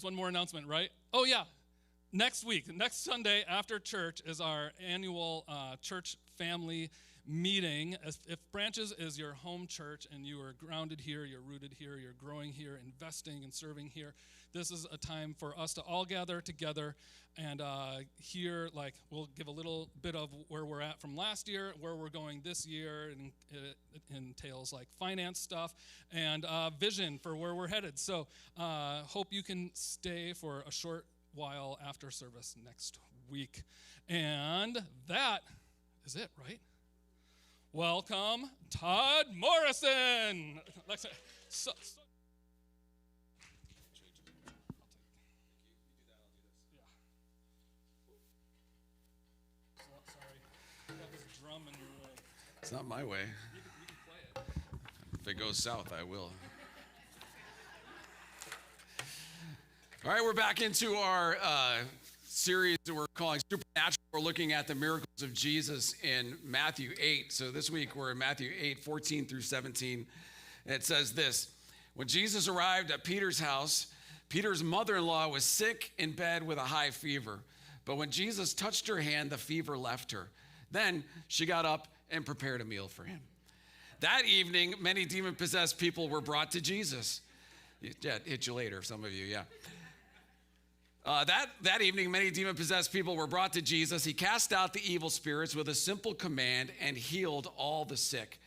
One more announcement, right? Oh, yeah. Next week, next Sunday after church is our annual church family meeting. If Branches is your home church and you are grounded here, you're rooted here, you're growing here, investing and serving here, this is a time for us to all gather together and hear, we'll give a little bit of where we're at from last year, where we're going this year, and it entails finance stuff and vision for where we're headed. So hope you can stay for a short while after service next week. And that is it, right? Welcome, Todd Morrison. Sorry, I got this drum in your way. It's not my way. You can play it. If it goes south, I will. All right, we're back into our series that we're calling Supernatural. We're looking at the miracles of Jesus in Matthew 8. So this week we're in Matthew 8, 14 through 17. And it says this: when Jesus arrived at Peter's house, Peter's mother-in-law was sick in bed with a high fever. But when Jesus touched her hand, the fever left her. Then she got up and prepared a meal for him. That evening, many demon-possessed people were brought to Jesus. Yeah, hit you later, some of you, yeah. That evening, many demon-possessed people were brought to Jesus. He cast out the evil spirits with a simple command and healed all the sick.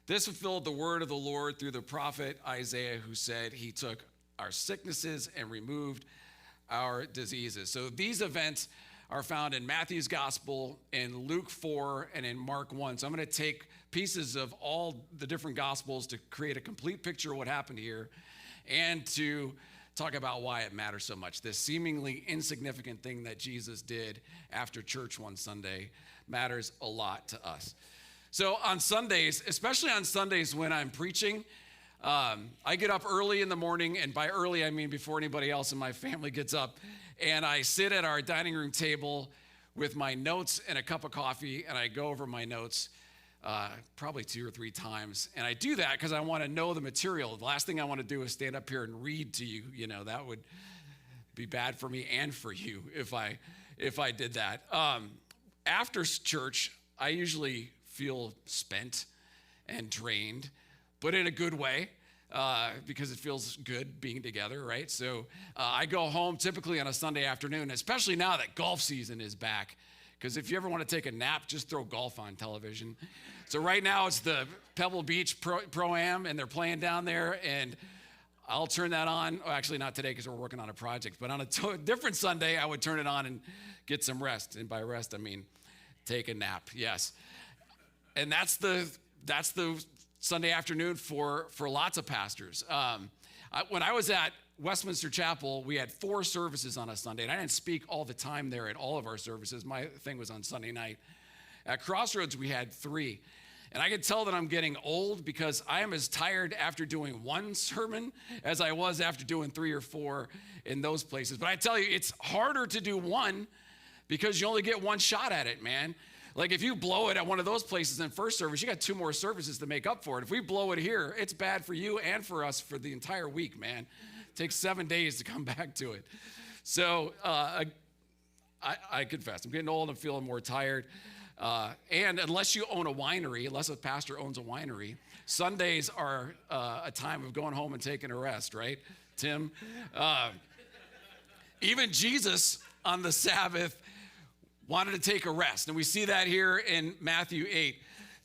This fulfilled the word of the Lord through the prophet Isaiah, who said, he took our sicknesses and removed our diseases. So these events are found in Matthew's gospel, in Luke 4, and in Mark 1. So I'm going to take pieces of all the different gospels to create a complete picture of what happened here and to talk about why it matters so much. This seemingly insignificant thing that Jesus did after church one Sunday matters a lot to us. So on Sundays, especially on Sundays when I'm preaching, I get up early in the morning, and by early I mean before anybody else in my family gets up, and I sit at our dining room table with my notes and a cup of coffee, and I go over my notes probably 2 or 3 times. And I do that because I want to know the material. The last thing I want to do is stand up here and read to you. You know, that would be bad for me and for you if I did that. After church, I usually feel spent and drained, but in a good way, because it feels good being together, right? So I go home typically on a Sunday afternoon, especially now that golf season is back. Because if you ever want to take a nap, just throw golf on television. So right now it's the Pebble Beach Pro-Am, and they're playing down there, and I'll turn that on. Oh, actually, not today because we're working on a project. But on a different Sunday, I would turn it on and get some rest. And by rest, I mean take a nap, yes. And that's the Sunday afternoon for lots of pastors. When I was at Westminster Chapel, we had 4 services on a Sunday, and I didn't speak all the time there at all of our services. My thing was on Sunday night. At Crossroads, we had 3. And I could tell that I'm getting old because I am as tired after doing 1 sermon as I was after doing 3 or 4 in those places. But I tell you, it's harder to do 1 because you only get 1 shot at it, man. Like if you blow it at one of those places in first service, you got 2 more services to make up for it. If we blow it here, it's bad for you and for us for the entire week, man. It takes 7 days to come back to it. So I confess, I'm getting old, I'm feeling more tired. And unless you own a winery, unless a pastor owns a winery, Sundays are a time of going home and taking a rest, right, Tim? Even Jesus on the Sabbath wanted to take a rest. And we see that here in Matthew 8.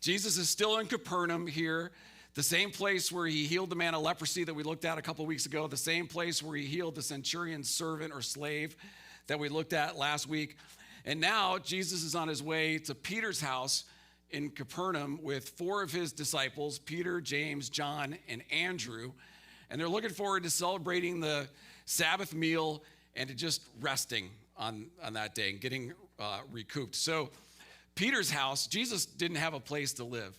Jesus is still in Capernaum here, the same place where he healed the man of leprosy that we looked at a couple of weeks ago, the same place where he healed the centurion's servant or slave that we looked at last week. And now Jesus is on his way to Peter's house in Capernaum with 4 of his disciples, Peter, James, John, and Andrew. And they're looking forward to celebrating the Sabbath meal and to just resting on that day and getting recouped. So Peter's house, Jesus didn't have a place to live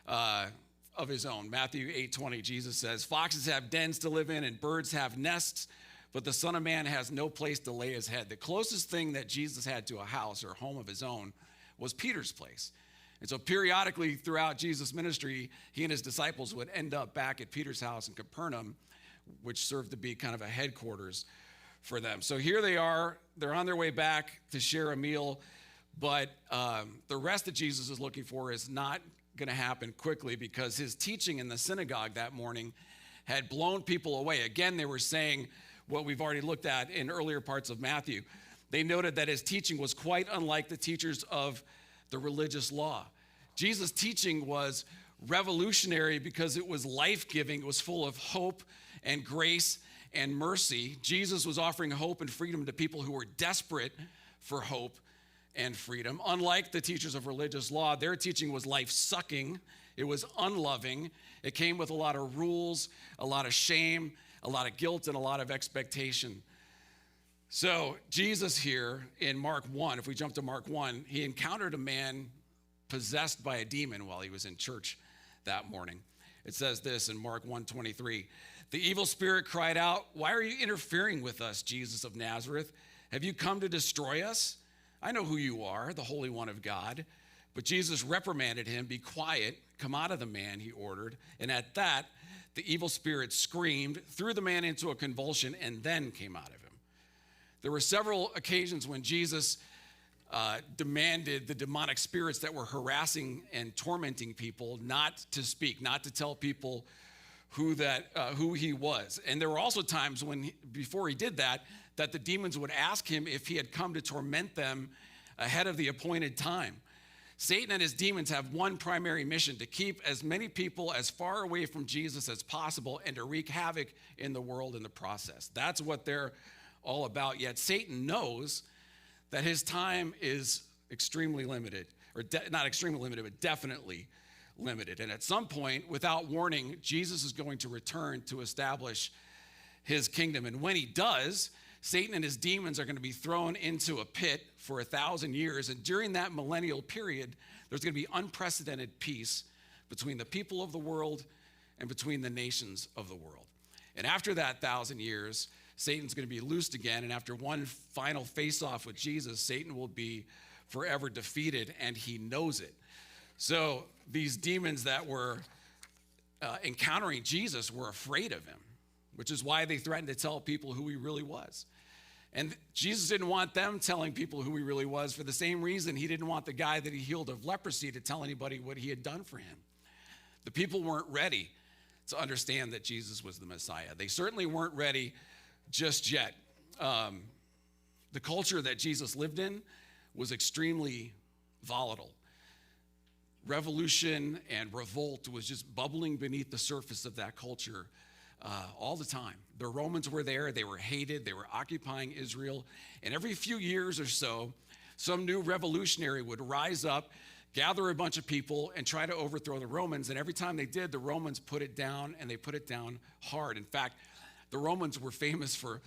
of his own. Matthew 8:20, Jesus says, foxes have dens to live in and birds have nests, but the Son of Man has no place to lay his head. The closest thing that Jesus had to a house or home of his own was Peter's place. And so periodically throughout Jesus' ministry, he and his disciples would end up back at Peter's house in Capernaum, which served to be kind of a headquarters for them. So here they are. They're on their way back to share a meal. But the rest that Jesus is looking for is not going to happen quickly, because his teaching in the synagogue that morning had blown people away. Again, they were saying what we've already looked at in earlier parts of Matthew. They noted that his teaching was quite unlike the teachers of the religious law. Jesus' teaching was revolutionary because it was life-giving. It was full of hope and grace and mercy. Jesus was offering hope and freedom to people who were desperate for hope and freedom. Unlike the teachers of religious law, their teaching was life-sucking. It was unloving. It came with a lot of rules, a lot of shame, a lot of guilt, and a lot of expectation. So Jesus here in Mark 1, if we jump to Mark 1, he encountered a man possessed by a demon while he was in church that morning. It says this in Mark 1:23. The evil spirit cried out, "Why are you interfering with us, Jesus of Nazareth? Have you come to destroy us? I know who you are, the Holy One of God." But Jesus reprimanded him. "Be quiet, come out of the man," he ordered. And at that, the evil spirit screamed, threw the man into a convulsion, and then came out of him. There were several occasions when Jesus demanded the demonic spirits that were harassing and tormenting people not to speak, not to tell people who he was. And there were also times when, before he did that, that the demons would ask him if he had come to torment them ahead of the appointed time. Satan and his demons have one primary mission: to keep as many people as far away from Jesus as possible and to wreak havoc in the world in the process. That's what they're all about. Yet Satan knows that his time is extremely limited, or not extremely limited, but definitely limited. And at some point, without warning, Jesus is going to return to establish his kingdom. And when he does, Satan and his demons are going to be thrown into a pit for 1,000 years. And during that millennial period, there's going to be unprecedented peace between the people of the world and between the nations of the world. And after that 1,000 years, Satan's going to be loosed again. And after one final face-off with Jesus, Satan will be forever defeated, and he knows it. So these demons that were encountering Jesus were afraid of him, which is why they threatened to tell people who he really was. And Jesus didn't want them telling people who he really was for the same reason he didn't want the guy that he healed of leprosy to tell anybody what he had done for him. The people weren't ready to understand that Jesus was the Messiah. They certainly weren't ready just yet. The culture that Jesus lived in was extremely volatile. Revolution and revolt was just bubbling beneath the surface of that culture all the time. The Romans were there. They were hated. They were occupying Israel. And every few years or so, some new revolutionary would rise up, gather a bunch of people, and try to overthrow the Romans. And every time they did, the Romans put it down, and they put it down hard. In fact, the Romans were famous for,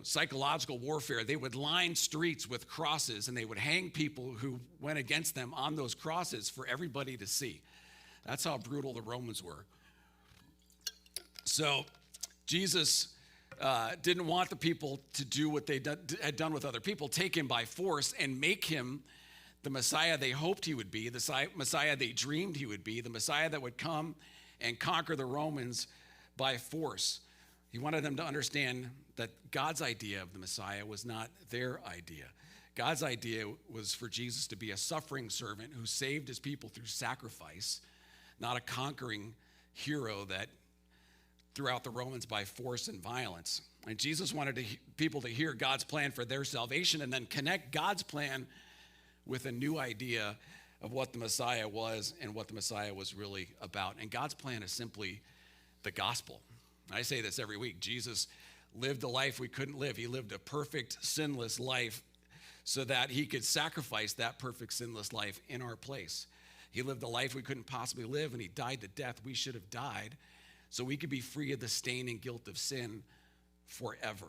psychological warfare. They would line streets with crosses, and they would hang people who went against them on those crosses for everybody to see. That's how brutal the Romans were. So Jesus didn't want the people to do what they had done with other people, take him by force and make him the Messiah they hoped he would be, the Messiah they dreamed he would be, the Messiah that would come and conquer the Romans by force. He wanted them to understand that God's idea of the Messiah was not their idea. God's idea was for Jesus to be a suffering servant who saved his people through sacrifice, not a conquering hero that threw out the Romans by force and violence. And Jesus wanted people to hear God's plan for their salvation and then connect God's plan with a new idea of what the Messiah was and what the Messiah was really about. And God's plan is simply the gospel. I say this every week. Jesus lived a life we couldn't live. He lived a perfect, sinless life so that he could sacrifice that perfect, sinless life in our place. He lived a life we couldn't possibly live, and he died the death we should have died so we could be free of the stain and guilt of sin forever.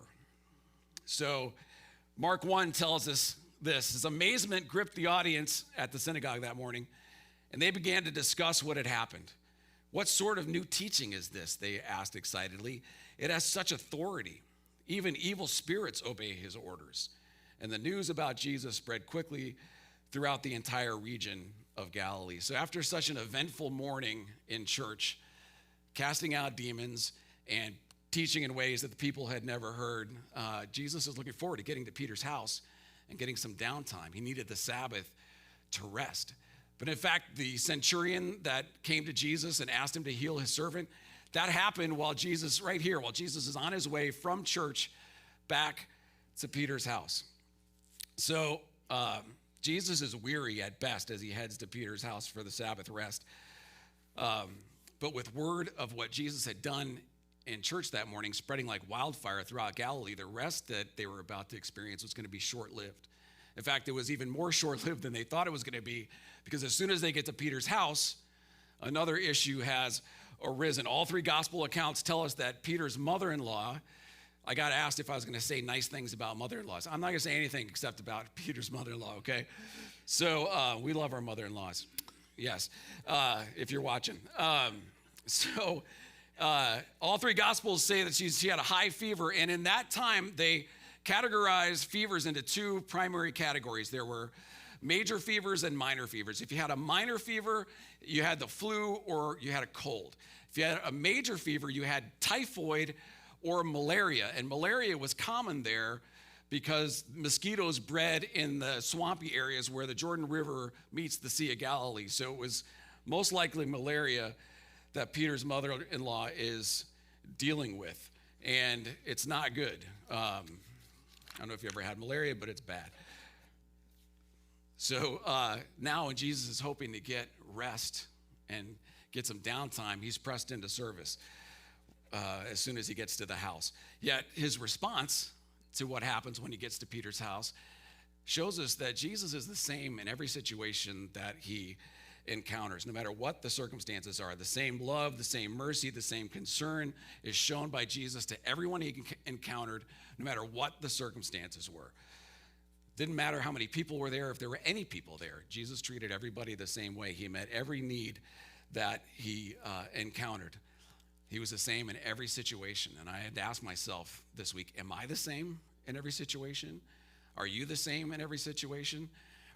So Mark 1 tells us this. His amazement gripped the audience at the synagogue that morning, and they began to discuss what had happened. "What sort of new teaching is this?" they asked excitedly. "It has such authority. Even evil spirits obey his orders." And the news about Jesus spread quickly throughout the entire region of Galilee. So after such an eventful morning in church, casting out demons and teaching in ways that the people had never heard. Jesus is looking forward to getting to Peter's house and getting some downtime. He needed the Sabbath to rest. But in fact, the centurion that came to Jesus and asked him to heal his servant, that happened while Jesus is on his way from church back to Peter's house. So Jesus is weary at best as he heads to Peter's house for the Sabbath rest. But with word of what Jesus had done in church that morning, spreading like wildfire throughout Galilee, the rest that they were about to experience was going to be short-lived. In fact, it was even more short-lived than they thought it was going to be, because as soon as they get to Peter's house, another issue has arisen. All three gospel accounts tell us that Peter's mother-in-law, I got asked if I was going to say nice things about mother-in-laws. I'm not going to say anything except about Peter's mother-in-law, okay? So we love our mother-in-laws. Yes, if you're watching. All three gospels say that she had a high fever, and in that time, they categorized fevers into two primary categories. There were major fevers and minor fevers. If you had a minor fever, you had the flu or you had a cold. If you had a major fever, you had typhoid or malaria, and malaria was common there because mosquitoes bred in the swampy areas where the Jordan River meets the Sea of Galilee. So it was most likely malaria that Peter's mother-in-law is dealing with, and it's not good. I don't know if you ever had malaria, but it's bad. So now when Jesus is hoping to get rest and get some downtime, he's pressed into service as soon as he gets to the house. Yet his response to what happens when he gets to Peter's house shows us that Jesus is the same in every situation that he encounters, no matter what the circumstances are. The same love, the same mercy, the same concern is shown by Jesus to everyone he encountered, no matter what the circumstances were. Didn't matter how many people were there, if there were any people there. Jesus treated everybody the same way. He met every need that he encountered. He was the same in every situation. And I had to ask myself this week, am I the same in every situation? Are you the same in every situation?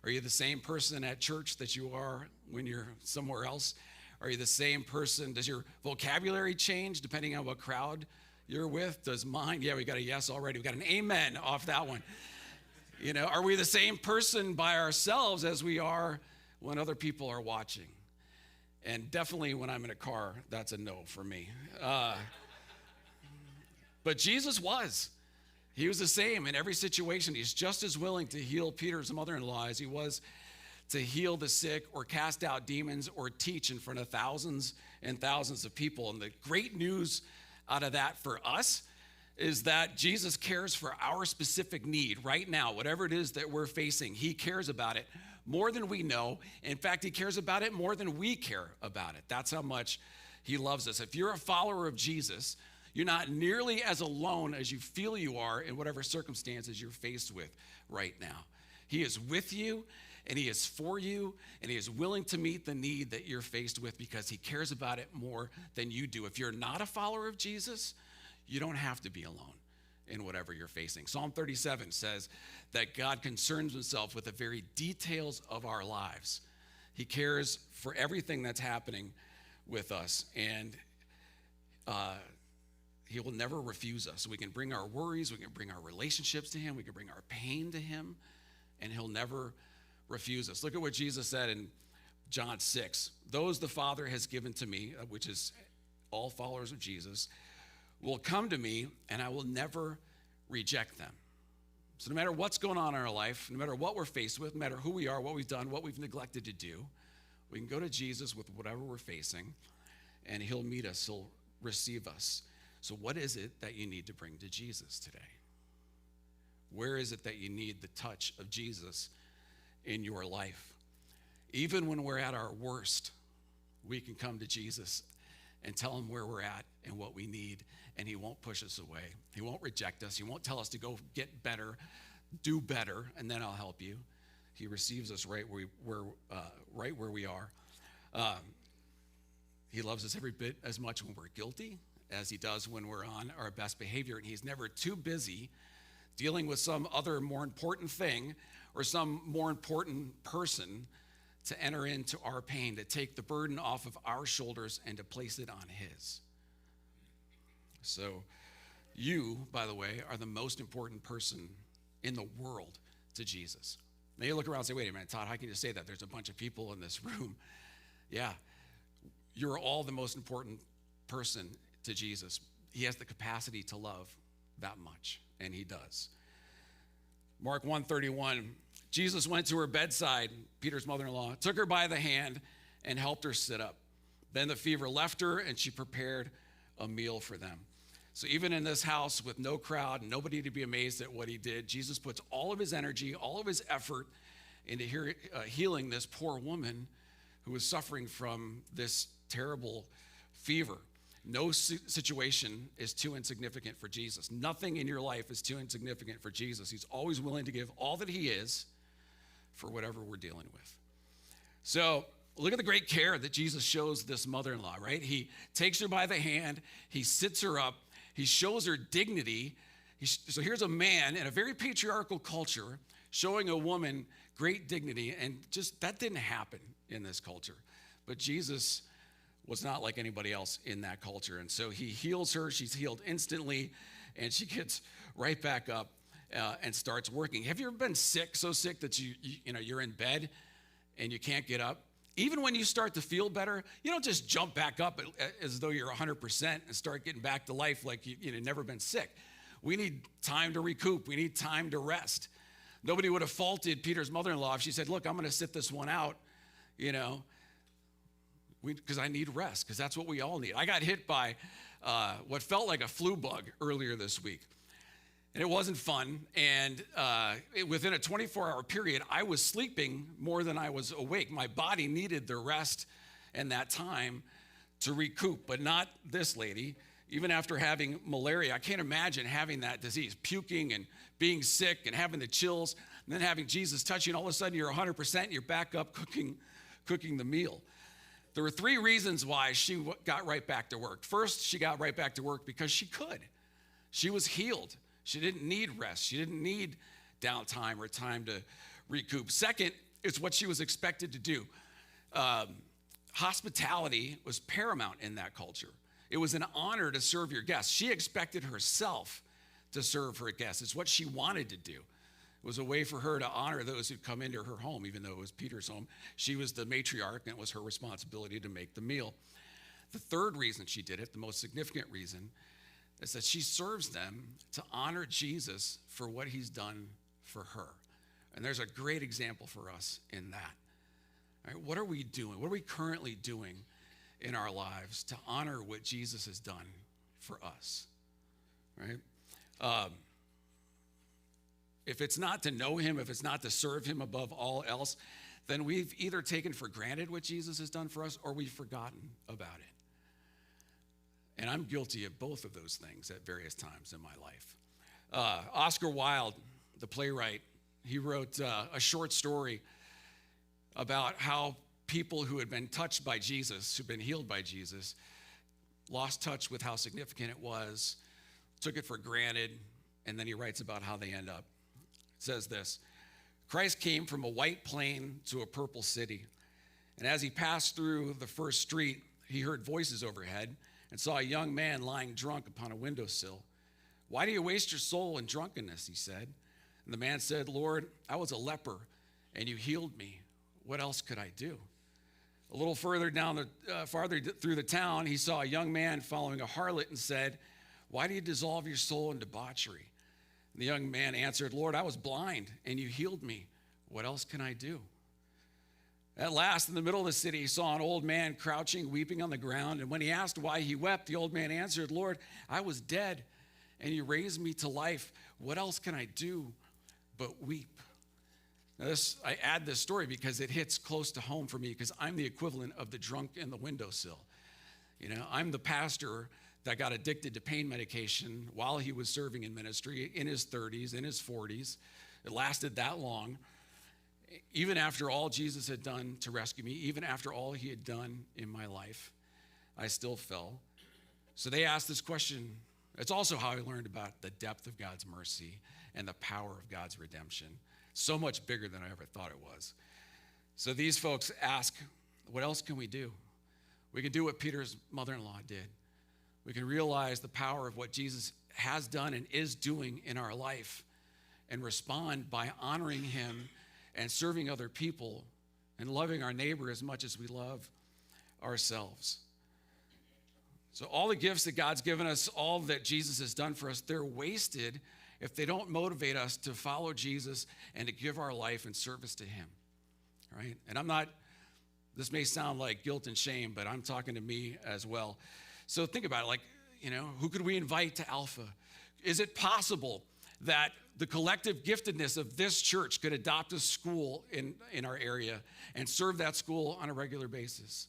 Are you the same person at church that you are when you're somewhere else? Are you the same person? Does your vocabulary change depending on what crowd you're with? Does mine? Yeah, we got a yes already. We got an amen off that one. You know, are we the same person by ourselves as we are when other people are watching? And definitely when I'm in a car, that's a no for me. But Jesus was. He was the same in every situation. He's just as willing to heal Peter's mother-in-law as he was to heal the sick or cast out demons or teach in front of thousands and thousands of people. And the great news out of that for us is that Jesus cares for our specific need right now, whatever it is that we're facing. He cares about it more than we know. In fact, he cares about it more than we care about it. That's how much he loves us. If you're a follower of Jesus, you're not nearly as alone as you feel you are in whatever circumstances you're faced with right now. He is with you, and he is for you, and he is willing to meet the need that you're faced with because he cares about it more than you do. If you're not a follower of Jesus, you don't have to be alone in whatever you're facing. Psalm 37 says that God concerns himself with the very details of our lives. He cares for everything that's happening with us, and he will never refuse us. We can bring our worries, we can bring our relationships to him, we can bring our pain to him, and he'll never refuse us. Look at what Jesus said in John 6. Those the Father has given to me, which is all followers of Jesus, will come to me, and I will never reject them. So no matter what's going on in our life, no matter what we're faced with, no matter who we are, what we've done, what we've neglected to do, we can go to Jesus with whatever we're facing, and he'll meet us, he'll receive us. So what is it that you need to bring to Jesus today? Where is it that you need the touch of Jesus in your life? Even when we're at our worst, we can come to Jesus and tell him where we're at and what we need, and he won't push us away. He won't reject us. He won't tell us to go get better, do better, and then I'll help you. He receives us right where we are. He loves us every bit as much when we're guilty as he does when we're on our best behavior, and he's never too busy dealing with some other more important thing or some more important person to enter into our pain, to take the burden off of our shoulders and to place it on his. So You, by the way, are the most important person in the world to Jesus. Now you look around and say, wait a minute, Todd, how can you say that? There's a bunch of people in this room. Yeah, you're all the most important person to Jesus. He has the capacity to love that much, and he does. Mark 1:31, Jesus went to her bedside, Peter's mother-in-law, took her by the hand and helped her sit up. Then the fever left her, and she prepared a meal for them. So even in this house with no crowd, nobody to be amazed at what he did, Jesus puts all of his energy, all of his effort into healing this poor woman who was suffering from this terrible fever. No situation is too insignificant for Jesus. Nothing in your life is too insignificant for Jesus. He's always willing to give all that he is for whatever we're dealing with. So look at the great care that Jesus shows this mother-in-law, right? He takes her by the hand. He sits her up. He shows her dignity. So here's a man in a very patriarchal culture showing a woman great dignity, and just that didn't happen in this culture. But Jesus was not like anybody else in that culture, and so he heals her. She's healed instantly, and she gets right back up and starts working. Have you ever been sick, so sick that you're in bed and you can't get up? Even when you start to feel better, you don't just jump back up as though you're 100% and start getting back to life like you've never been sick. We need time to recoup. We need time to rest. Nobody would have faulted Peter's mother-in-law if she said, look, I'm going to sit this one out, because I need rest, because that's what we all need. I got hit by what felt like a flu bug earlier this week. And it wasn't fun. And within a 24-hour period, I was sleeping more than I was awake. My body needed the rest and that time to recoup, but not this lady. Even after having malaria, I can't imagine having that disease, puking and being sick and having the chills, and then having Jesus touch you, and all of a sudden you're 100%, you're back up cooking the meal. There were 3 reasons why she got right back to work. First, she got right back to work because she could. She was healed. She didn't need rest. She didn't need downtime or time to recoup. Second, it's what she was expected to do. Hospitality was paramount in that culture. It was an honor to serve your guests. She expected herself to serve her guests. It's what she wanted to do. It was a way for her to honor those who'd come into her home, even though it was Peter's home. She was the matriarch, and it was her responsibility to make the meal. The third reason she did it, the most significant reason, is that she serves them to honor Jesus for what he's done for her. And there's a great example for us in that. All right, what are we doing? What are we currently doing in our lives to honor what Jesus has done for us? Right? If it's not to know him, if it's not to serve him above all else, then we've either taken for granted what Jesus has done for us or we've forgotten about it. And I'm guilty of both of those things at various times in my life. Oscar Wilde, the playwright, he wrote a short story about how people who had been touched by Jesus, who'd been healed by Jesus, lost touch with how significant it was, took it for granted, and then he writes about how they end up. It says this: Christ came from a white plain to a purple city, and as he passed through the first street, he heard voices overhead and saw a young man lying drunk upon a windowsill. "Why do you waste your soul in drunkenness?" he said. And the man said, "Lord, I was a leper, and you healed me. What else could I do?" A little further farther through the town, he saw a young man following a harlot and said, "Why do you dissolve your soul in debauchery?" And the young man answered, "Lord, I was blind, and you healed me. What else can I do?" At last, in the middle of the city, he saw an old man crouching, weeping on the ground. And when he asked why he wept, the old man answered, "Lord, I was dead, and you raised me to life. What else can I do but weep?" Now I add this story because it hits close to home for me, because I'm the equivalent of the drunk in the windowsill. I'm the pastor that got addicted to pain medication while he was serving in ministry in his 30s, in his 40s. It lasted that long. Even after all Jesus had done to rescue me, even after all he had done in my life, I still fell. So they asked this question. It's also how I learned about the depth of God's mercy and the power of God's redemption. So much bigger than I ever thought it was. So these folks ask, what else can we do? We can do what Peter's mother-in-law did. We can realize the power of what Jesus has done and is doing in our life and respond by honoring him and serving other people and loving our neighbor as much as we love ourselves. So all the gifts that God's given us, all that Jesus has done for us, they're wasted if they don't motivate us to follow Jesus and to give our life in service to him, right? And this may sound like guilt and shame, but I'm talking to me as well. So think about it, who could we invite to Alpha? Is it possible that the collective giftedness of this church could adopt a school in our area and serve that school on a regular basis?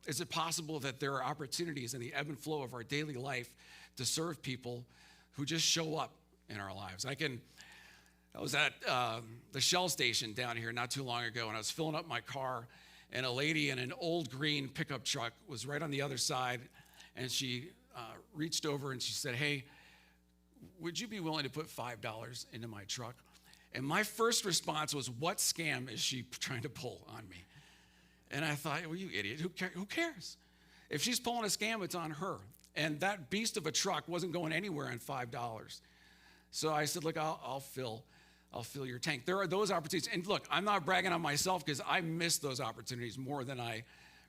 Is it possible that there are opportunities in the ebb and flow of our daily life to serve people who just show up in our lives? I was at the Shell station down here not too long ago, and I was filling up my car, and a lady in an old green pickup truck was right on the other side, and she reached over and she said, "Hey, would you be willing to put $5 into my truck?" And my first response was, what scam is she trying to pull on me? And I thought, well, you idiot, who cares? If she's pulling a scam, it's on her. And that beast of a truck wasn't going anywhere on $5. So I said, look, I'll fill your tank. There are those opportunities. And look, I'm not bragging on myself because I miss those opportunities more than I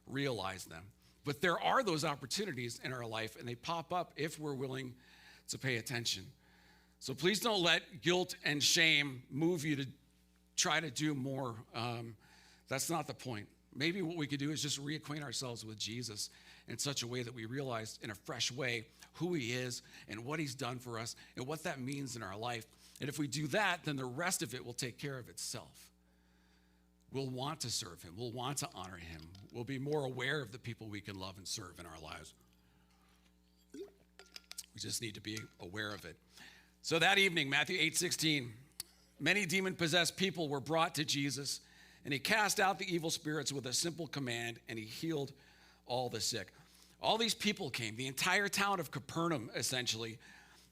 realize them. But there are those opportunities in our life, and they pop up if we're willing to pay attention. So please don't let guilt and shame move you to try to do more. That's not the point. Maybe what we could do is just reacquaint ourselves with Jesus in such a way that we realize in a fresh way who he is and what he's done for us and what that means in our life. And if we do that, then the rest of it will take care of itself. We'll want to serve him. We'll want to honor him. We'll be more aware of the people we can love and serve in our lives. We just need to be aware of it. So that evening, Matthew 8:16, many demon-possessed people were brought to Jesus, and he cast out the evil spirits with a simple command, and he healed all the sick. All these people came, the entire town of Capernaum, essentially.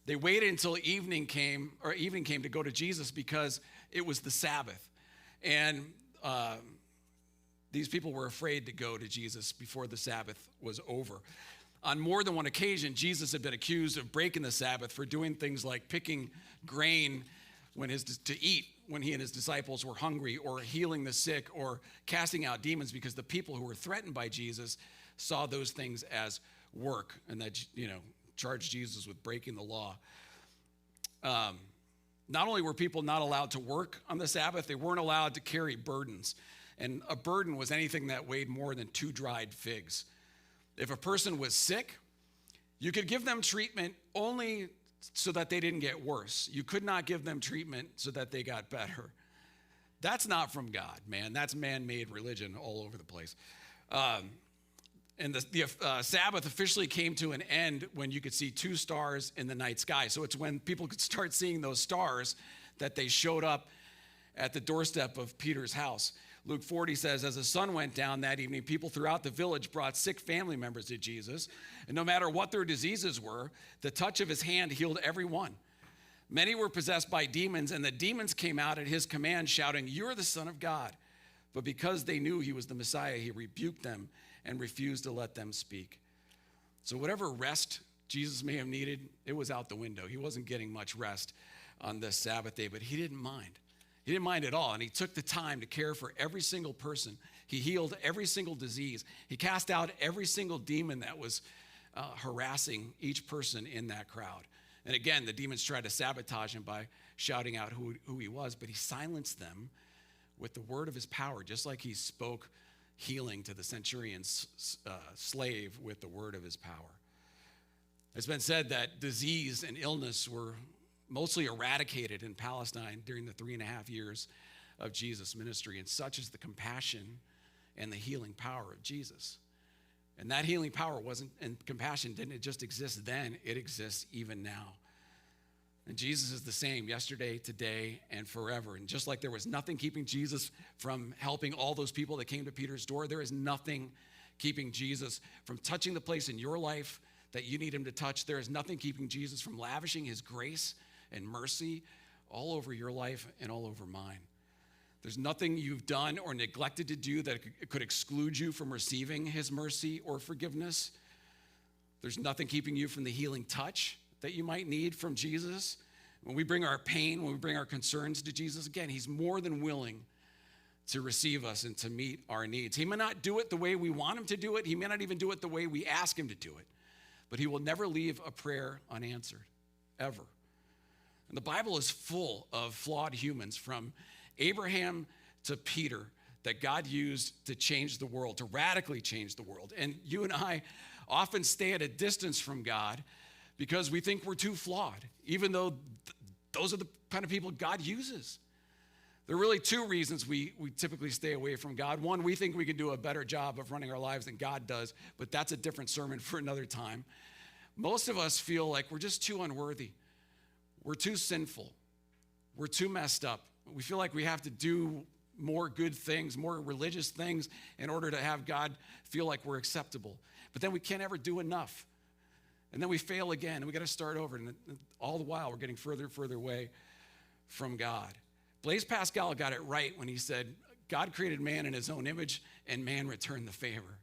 They waited until evening came to go to Jesus because it was the Sabbath. And these people were afraid to go to Jesus before the Sabbath was over. On more than one occasion, Jesus had been accused of breaking the Sabbath for doing things like picking grain to eat when he and his disciples were hungry, or healing the sick, or casting out demons, because the people who were threatened by Jesus saw those things as work, and that, charged Jesus with breaking the law. Not only were people not allowed to work on the Sabbath, they weren't allowed to carry burdens. And a burden was anything that weighed more than 2 dried figs. If a person was sick, you could give them treatment only so that they didn't get worse. You could not give them treatment so that they got better. That's not from God, man. That's man-made religion all over the place. And the Sabbath officially came to an end when you could see 2 stars in the night sky. So it's when people could start seeing those stars that they showed up at the doorstep of Peter's house. Luke 40 says, as the sun went down that evening, people throughout the village brought sick family members to Jesus. And no matter what their diseases were, the touch of his hand healed every one. Many were possessed by demons, and the demons came out at his command, shouting, "You're the Son of God." But because they knew he was the Messiah, he rebuked them and refused to let them speak. So whatever rest Jesus may have needed, it was out the window. He wasn't getting much rest on this Sabbath day, but he didn't mind. He didn't mind at all, and he took the time to care for every single person. He healed every single disease. He cast out every single demon that was harassing each person in that crowd. And again, the demons tried to sabotage him by shouting out who he was, but he silenced them with the word of his power, just like he spoke healing to the centurion's slave with the word of his power. It's been said that disease and illness were mostly eradicated in Palestine during the 3.5 years of Jesus' ministry, and such is the compassion and the healing power of Jesus. And that healing power and compassion didn't just exist then, it exists even now. And Jesus is the same yesterday, today, and forever. And just like there was nothing keeping Jesus from helping all those people that came to Peter's door, there is nothing keeping Jesus from touching the place in your life that you need him to touch. There is nothing keeping Jesus from lavishing his grace and mercy all over your life and all over mine. There's nothing you've done or neglected to do that could exclude you from receiving his mercy or forgiveness. There's nothing keeping you from the healing touch that you might need from Jesus, when we bring our pain, when we bring our concerns to Jesus, again, he's more than willing to receive us and to meet our needs. He may not do it the way we want him to do it. He may not even do it the way we ask him to do it. But he will never leave a prayer unanswered, ever. And the Bible is full of flawed humans, from Abraham to Peter, that God used to change the world, to radically change the world. And you and I often stay at a distance from God because we think we're too flawed, even though those are the kind of people God uses. There are really two reasons we typically stay away from God. One, we think we can do a better job of running our lives than God does, but that's a different sermon for another time. Most of us feel like we're just too unworthy. We're too sinful. We're too messed up. We feel like we have to do more good things, more religious things in order to have God feel like we're acceptable. But then we can't ever do enough. And then we fail again, and we got to start over. And all the while, we're getting further and further away from God. Blaise Pascal got it right when he said, God created man in his own image, and man returned the favor.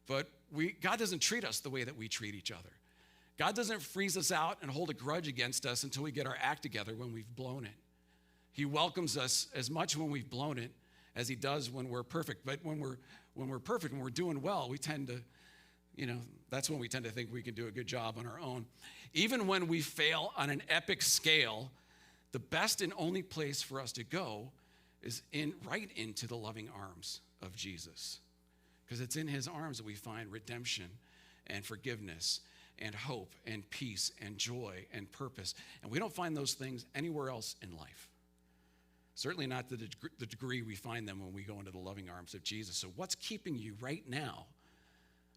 But God doesn't treat us the way that we treat each other. God doesn't freeze us out and hold a grudge against us until we get our act together when we've blown it. He welcomes us as much when we've blown it as he does when we're perfect. But when we're perfect, when we're doing well, we tend to, that's when we tend to think we can do a good job on our own. Even when we fail on an epic scale, the best and only place for us to go is right into the loving arms of Jesus. Because it's in his arms that we find redemption and forgiveness and hope and peace and joy and purpose. And we don't find those things anywhere else in life. Certainly not to the degree we find them when we go into the loving arms of Jesus. So what's keeping you right now,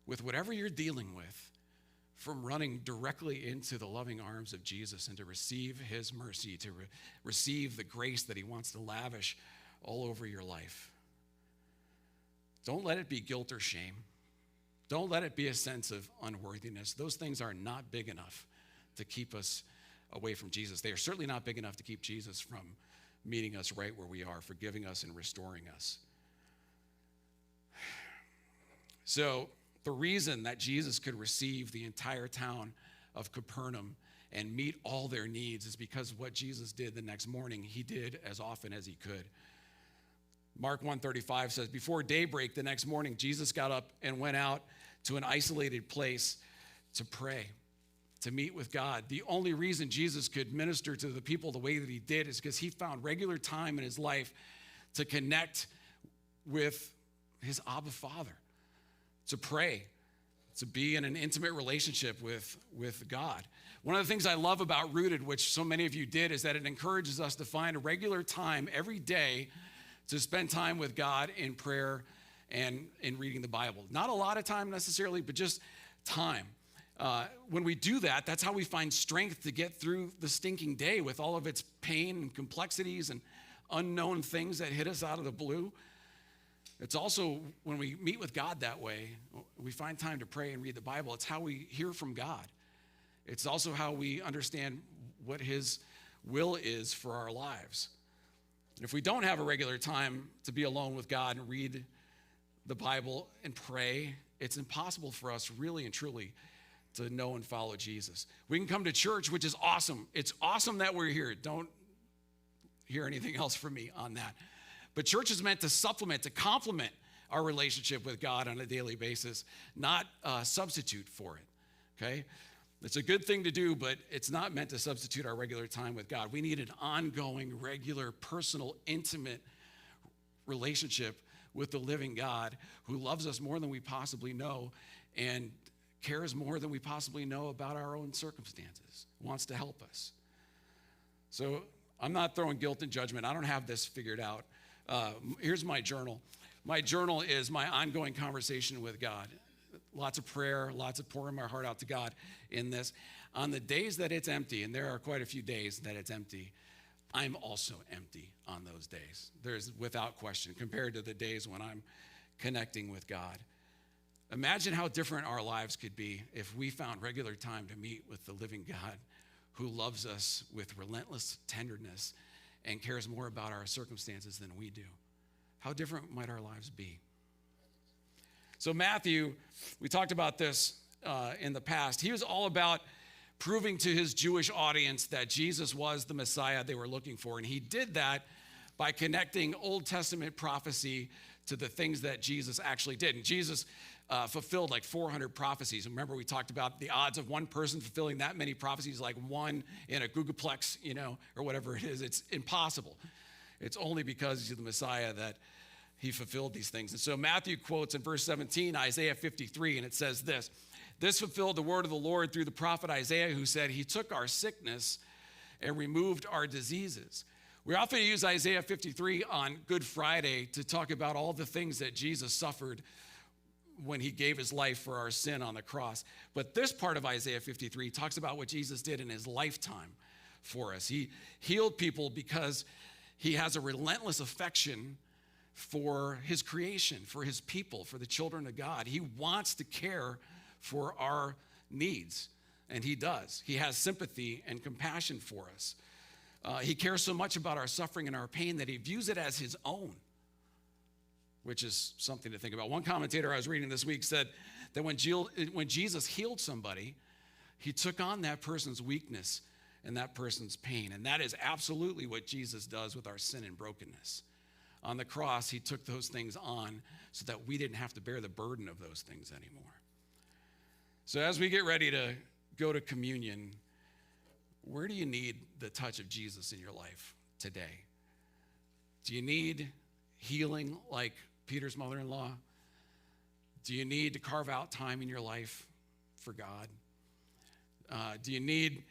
with whatever you're dealing with, from running directly into the loving arms of Jesus and to receive his mercy, to receive the grace that he wants to lavish all over your life? Don't let it be guilt or shame. Don't let it be a sense of unworthiness. Those things are not big enough to keep us away from Jesus. They are certainly not big enough to keep Jesus from meeting us right where we are, forgiving us and restoring us. So the reason that Jesus could receive the entire town of Capernaum and meet all their needs is because of what Jesus did the next morning. He did as often as he could. Mark 1:35 says, before daybreak the next morning, Jesus got up and went out to an isolated place to pray, to meet with God. The only reason Jesus could minister to the people the way that he did is because he found regular time in his life to connect with his Abba Father, to pray, to be in an intimate relationship with God. One of the things I love about Rooted, which so many of you did, is that it encourages us to find a regular time every day to spend time with God in prayer and in reading the Bible. Not a lot of time necessarily, but just time. When we do that, that's how we find strength to get through the stinking day with all of its pain and complexities and unknown things that hit us out of the blue. It's also when we meet with God that way, we find time to pray and read the Bible. It's how we hear from God. It's also how we understand what his will is for our lives. And if we don't have a regular time to be alone with God and read the Bible and pray, it's impossible for us really and truly to know and follow Jesus. We can come to church, which is awesome. It's awesome that we're here. Don't hear anything else from me on that. But church is meant to supplement, to complement our relationship with God on a daily basis, not substitute for it, okay? It's a good thing to do, but it's not meant to substitute our regular time with God. We need an ongoing, regular, personal, intimate relationship with the living God who loves us more than we possibly know and cares more than we possibly know about our own circumstances, wants to help us. So I'm not throwing guilt and judgment. I don't have this figured out. Here's my journal. My journal is my ongoing conversation with God. Lots of prayer, lots of pouring my heart out to God in this. On the days that it's empty, and there are quite a few days that it's empty, I'm also empty on those days. There's without question, compared to the days when I'm connecting with God. Imagine how different our lives could be if we found regular time to meet with the living God who loves us with relentless tenderness and cares more about our circumstances than we do. How different might our lives be? So Matthew, we talked about this in the past. He was all about proving to his Jewish audience that Jesus was the Messiah they were looking for. And he did that by connecting Old Testament prophecy to the things that Jesus actually did. And Jesus fulfilled like 400 prophecies. Remember, we talked about the odds of one person fulfilling that many prophecies, like one in a googolplex, or whatever it is. It's impossible. It's only because he's the Messiah that he fulfilled these things. And so Matthew quotes in verse 17, Isaiah 53, and it says this: "This fulfilled the word of the Lord through the prophet Isaiah, who said, he took our sickness and removed our diseases." We often use Isaiah 53 on Good Friday to talk about all the things that Jesus suffered when he gave his life for our sin on the cross. But this part of Isaiah 53 talks about what Jesus did in his lifetime for us. He healed people because he has a relentless affection for his creation, for his people, for the children of God. He wants to care for our needs, and he does. He has sympathy and compassion for us. He cares so much about our suffering and our pain that he views it as his own, which is something to think about. One commentator I was reading this week said that when Jesus healed somebody, he took on that person's weakness and that person's pain. And that is absolutely what Jesus does with our sin and brokenness. On the cross, he took those things on so that we didn't have to bear the burden of those things anymore. So as we get ready to go to communion, where do you need the touch of Jesus in your life today? Do you need healing like Peter's mother-in-law? Do you need to carve out time in your life for God? Do you need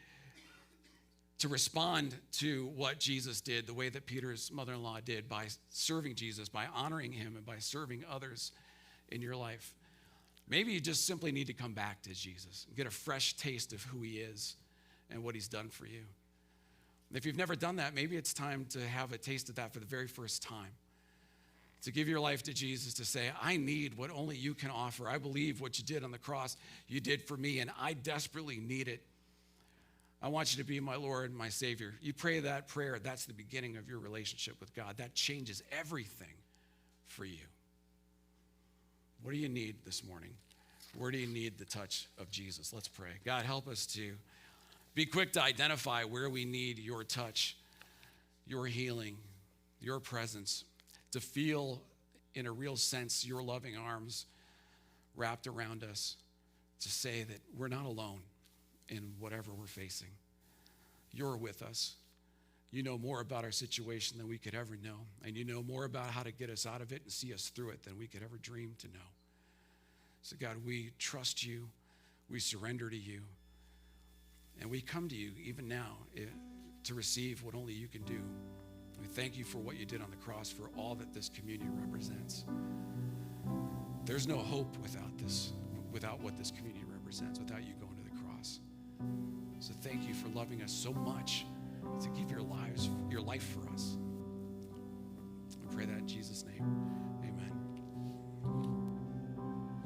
to respond to what Jesus did the way that Peter's mother-in-law did, by serving Jesus, by honoring him, and by serving others in your life? Maybe you just simply need to come back to Jesus and get a fresh taste of who he is and what he's done for you. If you've never done that, maybe it's time to have a taste of that for the very first time. To give your life to Jesus, to say, I need what only you can offer. I believe what you did on the cross, you did for me, and I desperately need it. I want you to be my Lord and my Savior. You pray that prayer, that's the beginning of your relationship with God. That changes everything for you. What do you need this morning? Where do you need the touch of Jesus? Let's pray. God, help us to be quick to identify where we need your touch, your healing, your presence, to feel in a real sense your loving arms wrapped around us, to say that we're not alone in whatever we're facing. You're with us. You know more about our situation than we could ever know, and you know more about how to get us out of it and see us through it than we could ever dream to know. So God, we trust you, we surrender to you, and we come to you even now to receive what only you can do. We thank you for what you did on the cross, for all that this communion represents. There's no hope without what this communion represents, without you going to the cross. So thank you for loving us so much to give your life for us.